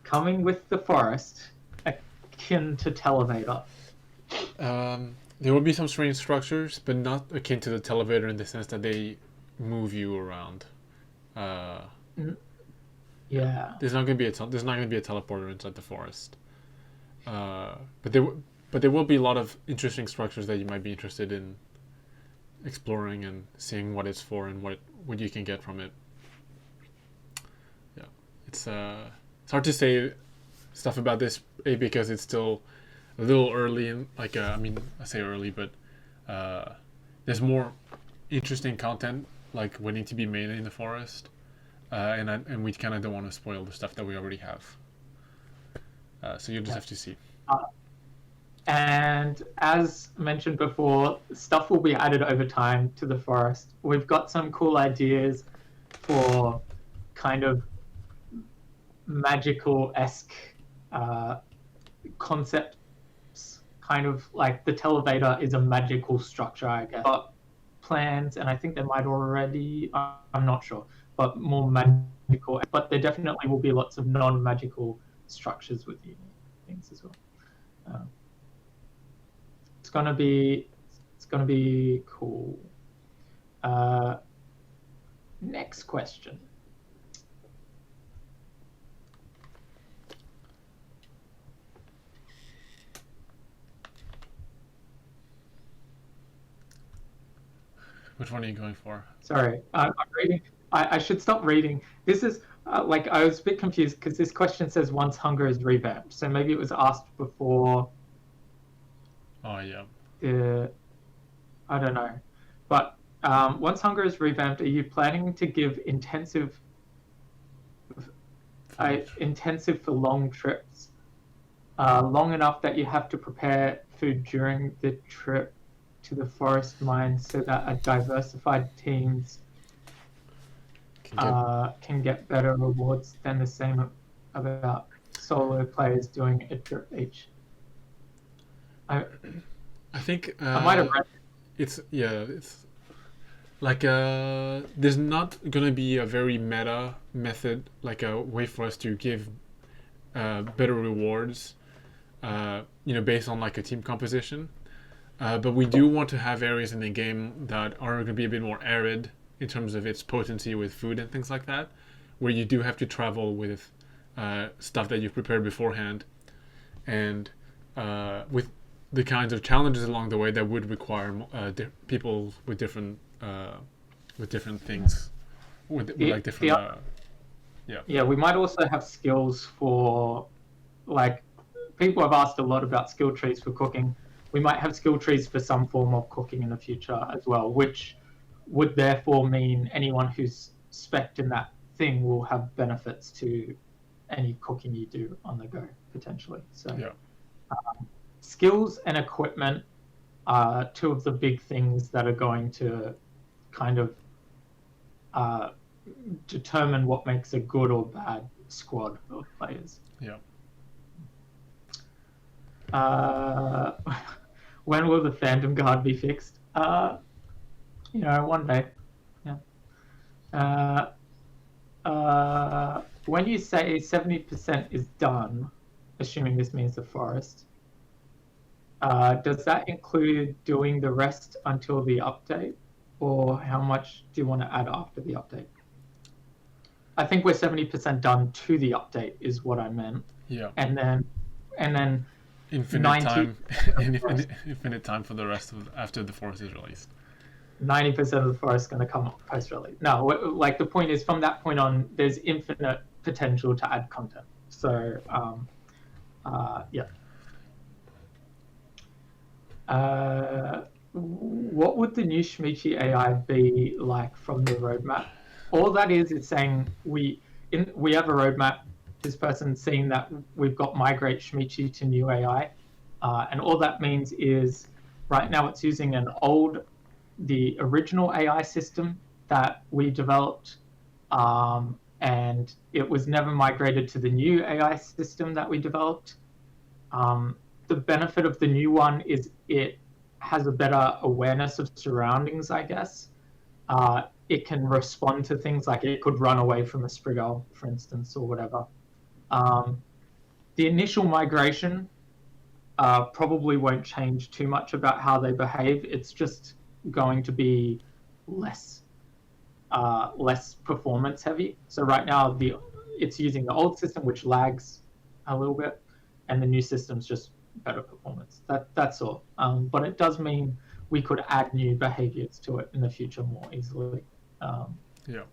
coming with the forest akin to Televator? There will be some strange structures, but not akin to the televator in the sense that they move you around. Uh, Yeah, there's not going to be a teleporter inside the forest. But there will be a lot of interesting structures that you might be interested in exploring and seeing what it's for and what you can get from it. Yeah, it's hard to say stuff about this because it's still a little early and like I mean I say early, but there's more interesting content like waiting to be made in the forest, and we kind of don't want to spoil the stuff that we already have. So you'll just have to see. And as mentioned before, stuff will be added over time to the forest. We've got some cool ideas for kind of magical-esque concepts, kind of like the televator is a magical structure, I guess. But plans, and I think there might already, I'm not sure, but more magical. But there definitely will be lots of non-magical structures with you things as well. It's gonna be cool. Next question. Which one are you going for? Sorry, I'm reading. I should stop reading. This is like I was a bit confused because this question says once hunger is revamped, so maybe it was asked before. Oh yeah. I don't know, but once hunger is revamped, are you planning to give intensive for long trips, long enough that you have to prepare food during the trip to the forest mine so that a diversified teams can get better rewards than the same about solo players doing a trip each? I think I might have read it's like there's not gonna be a very meta method, like a way for us to give better rewards, based on like a team composition. But we do want to have areas in the game that are going to be a bit more arid in terms of its potency with food and things like that, where you do have to travel with stuff that you've prepared beforehand, and with the kinds of challenges along the way that would require people with different things, with like different. Yeah, we might also have skills for, like, people have asked a lot about skill trees for cooking. We might have skill trees for some form of cooking in the future as well, which would therefore mean anyone who's spec'd in that thing will have benefits to any cooking you do on the go, potentially. So skills and equipment are two of the big things that are going to kind of determine what makes a good or bad squad of players. Yeah. When will the Phantom Guard be fixed? One day. Yeah. When you say 70% is done, assuming this means the forest, does that include doing the rest until the update, or how much do you want to add after the update? I think we're 70% done to the update is what I meant. Yeah. And then infinite time, infinite time for the rest of after the forest is released. 90% of the forest is going to come up post-release. No, like the point is, from that point on, there's infinite potential to add content. So, yeah. What would the new Shmichi AI be like from the roadmap? All that is saying we have a roadmap. This person's seeing that we've got migrate Shmichi to new AI, and all that means is right now it's using the original AI system that we developed, and it was never migrated to the new AI system that we developed. The benefit of the new one is it has a better awareness of surroundings, I guess. It can respond to things, like it could run away from a Spriggle, for instance, or whatever. The initial migration probably won't change too much about how they behave. It's just going to be less performance heavy. So right now it's using the old system, which lags a little bit, and the new system's just better performance. That's all. But it does mean we could add new behaviors to it in the future more easily. Yeah.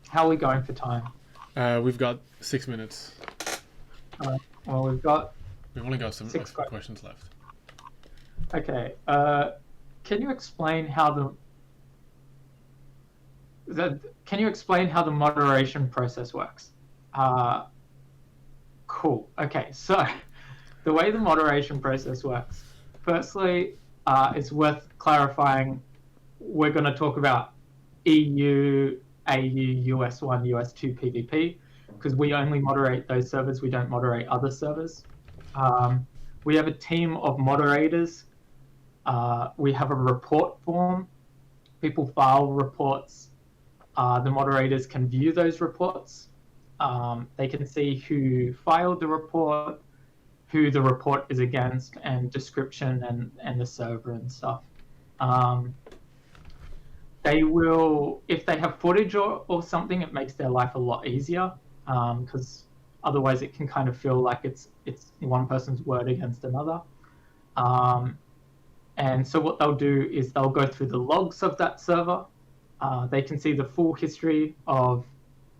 How are we going for time? We've got 6 minutes. Well, we've only got some questions left. Okay. Can you explain how the moderation process works? Cool. Okay, so the way the moderation process works, firstly, it's worth clarifying. We're going to talk about EU, AU, US1, US2 PvP because we only moderate those servers. We don't moderate other servers. We have a team of moderators. We have a report form. People file reports. The moderators can view those reports. They can see who filed the report, who the report is against, and description and the server and stuff. They will, if they have footage or something, it makes their life a lot easier because otherwise it can kind of feel like it's one person's word against another. And so what they'll do is they'll go through the logs of that server. They can see the full history of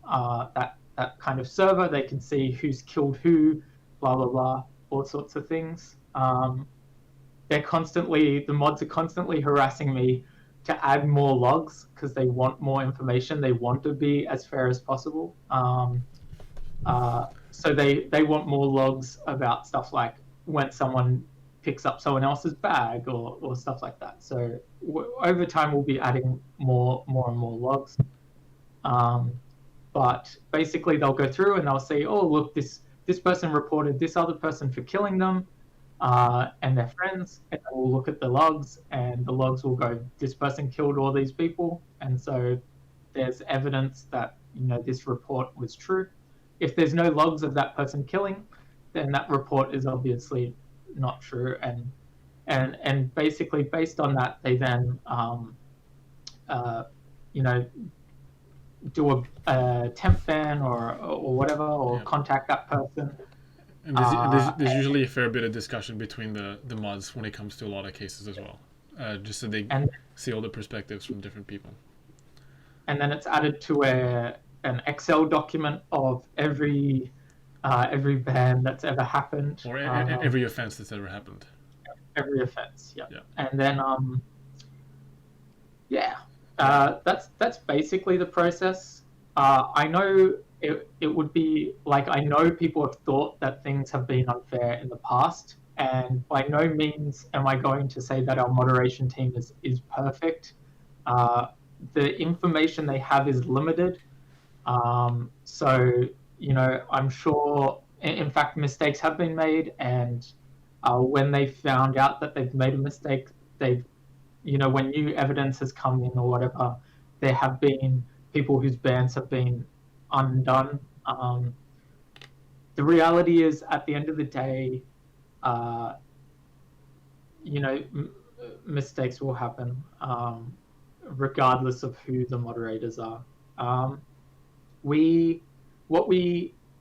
that kind of server. They can see who's killed who, blah, blah, blah, all sorts of things. The mods are constantly harassing me to add more logs because they want more information. They want to be as fair as possible. So they want more logs about stuff like when someone picks up someone else's bag or stuff like that. So over time, we'll be adding more and more logs. But basically, they'll go through and they'll say, oh, look, this person reported this other person for killing them and their friends. And we'll look at the logs and the logs will go, this person killed all these people. And so there's evidence that, this report was true. If there's no logs of that person killing, then that report is obviously not true. And basically based on that, they then, do a temp ban or whatever, or contact that person. And there's usually a fair bit of discussion between the mods when it comes to a lot of cases as well, just so they see all the perspectives from different people. And then it's added to an Excel document of every ban that's ever happened, or every offense that's ever happened. Every offense, yeah. Yeah. And then that's basically the process. I know it would be like, I know people have thought that things have been unfair in the past, and by no means am I going to say that our moderation team is perfect. The information they have is limited. So, I'm sure, in fact, mistakes have been made, and when they found out that they've made a mistake, they've, when new evidence has come in or whatever, there have been people whose bans have been undone. The reality is, at the end of the day, mistakes will happen, regardless of who the moderators are.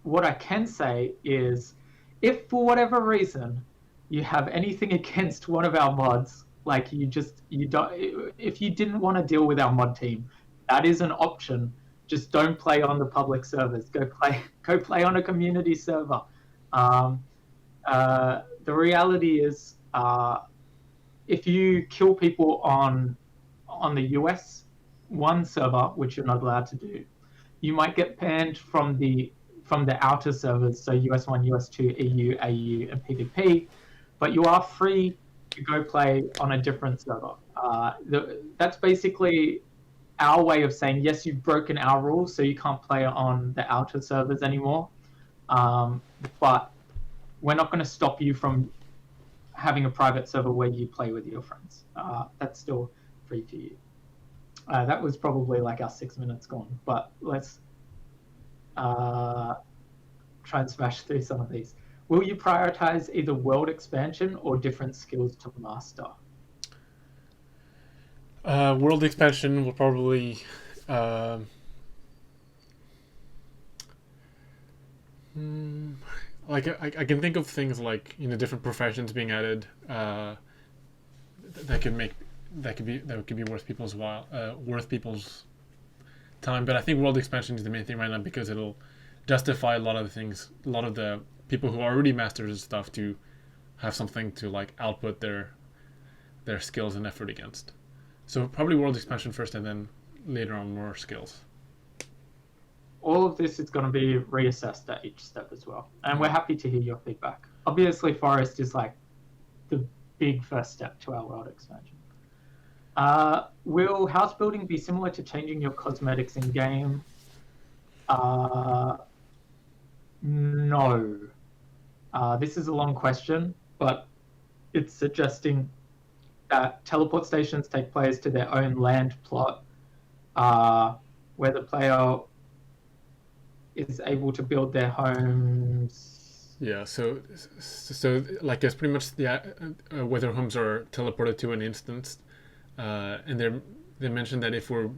What I can say is, if for whatever reason you have anything against one of our mods, like if you didn't want to deal with our mod team, that is an option. Just don't play on the public servers. Go play on a community server. The reality is, if you kill people on the US one server, which you're not allowed to do, you might get banned from the outer servers, so US1, US2, EU, AU, and PvP, but you are free to go play on a different server. That's basically our way of saying, yes, you've broken our rules, so you can't play on the outer servers anymore. But we're not going to stop you from having a private server where you play with your friends. That's still free for you. That was probably like our 6 minutes gone, but let's try and smash through some of these. Will you prioritize either world expansion or different skills to master? World expansion will probably like I can think of things like different professions being added that could be worth people's time. But I think world expansion is the main thing right now because it'll justify a lot of the things, a lot of the people who are already masters and stuff to have something to like output their skills and effort against. So probably world expansion first, and then later on more skills. all of this is going to be reassessed at each step as well. And we're happy to hear your feedback. Obviously, forest is like the big first step to our world expansion. Will house building be similar to changing your cosmetics in game? No. This is a long question, but it's suggesting that teleport stations take players to their own land plot, where the player is able to build their homes. Yeah, so like it's pretty much whether homes are teleported to an instance, and they mentioned that if we're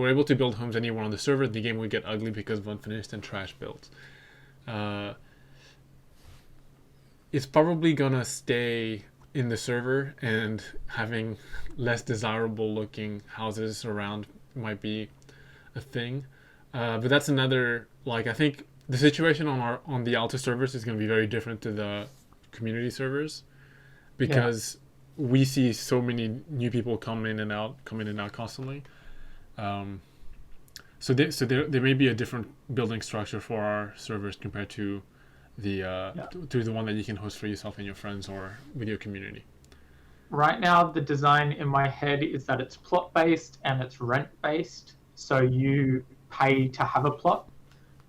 able to build homes anywhere on the server, the game would get ugly because of unfinished and trash builds. It's probably gonna stay in the server, and having less desirable looking houses around might be a thing. But that's another, like, I think the situation on the Alta servers is going to be very different to the community servers, because we see so many new people come in and out constantly. So there may be a different building structure for our servers compared to the one that you can host for yourself and your friends or with your community. Right now, the design in my head is that it's plot based and it's rent based. So you pay to have a plot,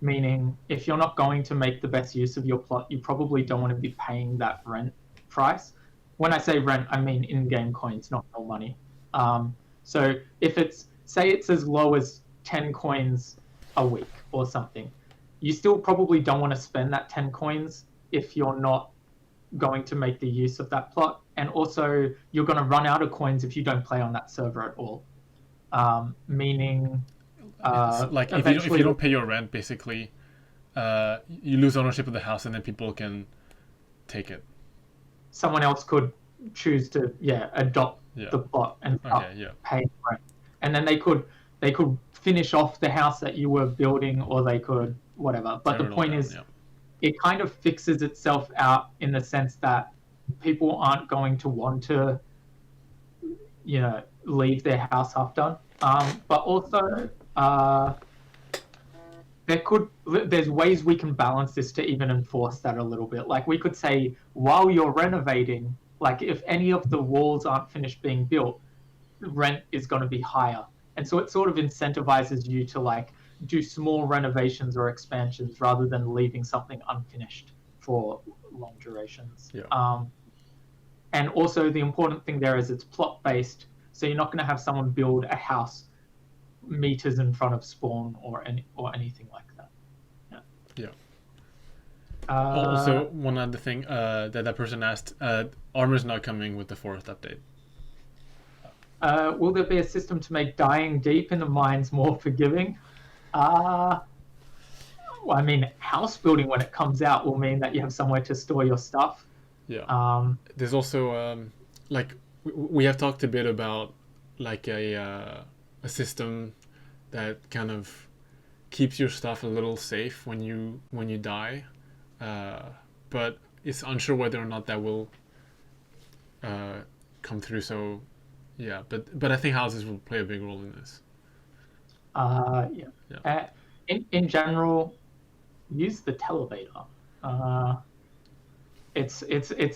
meaning if you're not going to make the best use of your plot, you probably don't want to be paying that rent price. When I say rent, I mean in-game coins, not real money. So if it's as low as 10 coins a week or something, you still probably don't want to spend that 10 coins if you're not going to make the use of that plot. And also, you're going to run out of coins if you don't play on that server at all. Meaning... like if you don't pay your rent, basically, you lose ownership of the house, and then people can take it. Someone else could choose to adopt the plot and start paying rent, and then they could finish off the house that you were building, or they could whatever. But the point is, it kind of fixes itself out in the sense that people aren't going to want to, leave their house half done. But also, there's ways we can balance this to even enforce that a little bit. Like, we could say, while you're renovating, like, if any of the walls aren't finished being built, rent is going to be higher. And so it sort of incentivizes you to, like, do small renovations or expansions rather than leaving something unfinished for long durations. And also, the important thing there is it's plot based, so you're not going to have someone build a house meters in front of spawn or anything like that. Also, one other thing that person asked, armor's not coming with the forest update. Will there be a system to make dying deep in the mines more forgiving? Well, I mean, house building when it comes out will mean that you have somewhere to store your stuff. There's also like we have talked a bit about like a system that kind of keeps your stuff a little safe when you die, but it's unsure whether or not that will come through. So but I think houses will play a big role in this. In general, use the televator. It's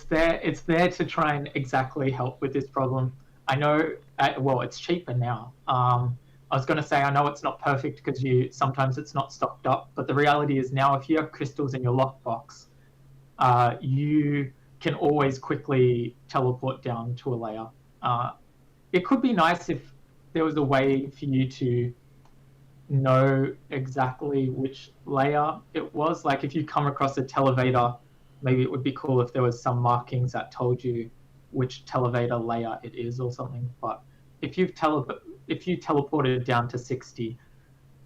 there to try and exactly help with this problem. I know, it's cheaper now. I was going to say, I know it's not perfect because sometimes it's not stocked up, but the reality is now if you have crystals in your lockbox, you can always quickly teleport down to a layer. It could be nice if there was a way for you to know exactly which layer it was. Like if you come across a televator, maybe it would be cool if there was some markings that told you which televator layer it is or something. But if you teleported down to 60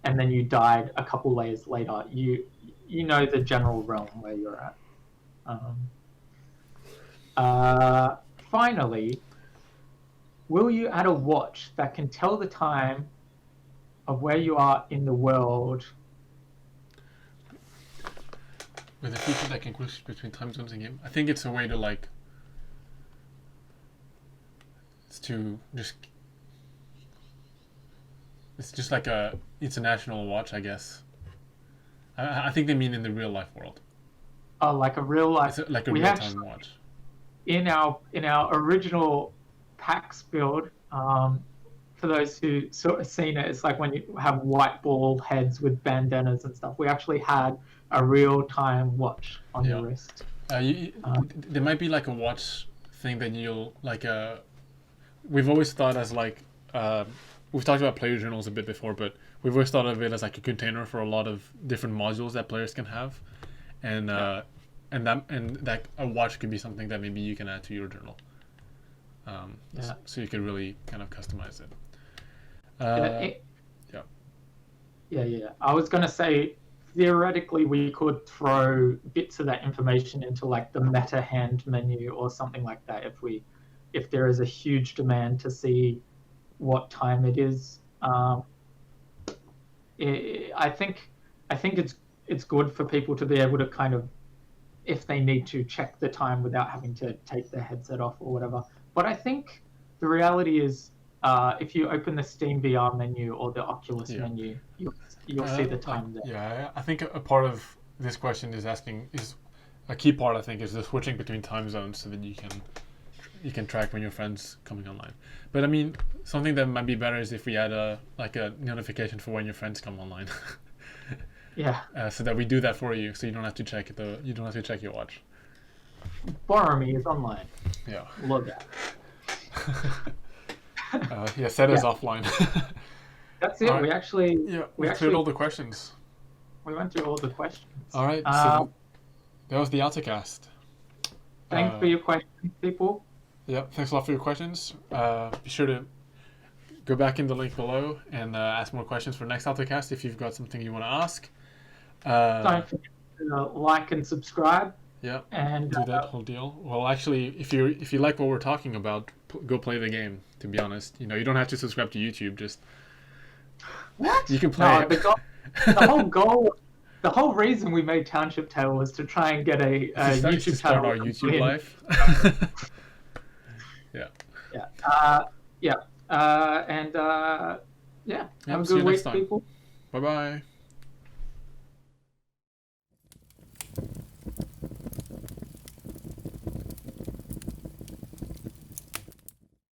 and then you died a couple layers later, you know the general realm where you're at. Finally, will you add a watch that can tell the time of where you are in the world? With a feature that can switch between time zones in game, I think it's a way to it's just like a international watch, I guess. I think they mean in the real life world. Oh, like a real life. It's like a We real actually time watch. in our original PAX build. For those who sort of seen it, it's like when you have white ball heads with bandanas and stuff. We actually had a real time watch on your Yeah. wrist. There might be like a watch thing that you'll like. We've always thought as like. We've talked about player journals a bit before, but we've always thought of it as like a container for a lot of different modules that players can have, and that a watch could be something that maybe you can add to your journal. So you can really kind of customize it. Yeah. I was gonna say theoretically we could throw bits of that information into like the meta hand menu or something like that if there is a huge demand to see what time it is. I think it's good for people to be able to kind of, if they need to, check the time without having to take their headset off or whatever. But I think the reality is, if you open the Steam VR menu or the Oculus menu, you'll see the time there. Yeah, I think a part of this question is a key part. I think is the switching between time zones so that you can track when your friends coming online. But I mean, something that might be better is if we add a notification for when your friends come online. Yeah. So that we do that for you, so you don't have to check your watch. Boramy is online. Yeah. Log out. Set us offline. That's it. Right. We actually cleared all the questions. We went through all the questions. All right. So that was the Altacast. Thanks for your questions, people. Yeah, thanks a lot for your questions. Be sure to go back in the link below and ask more questions for next Altacast if you've got something you want to ask. Don't forget to like and subscribe. Yeah, and do that whole deal. Well, actually, if you like what we're talking about, go play the game. To be honest, you don't have to subscribe to YouTube. Just what you can play. The whole reason we made Township Tale was to try and get a YouTube start channel. Our YouTube life. Yeah. Have a good week, people. Bye bye.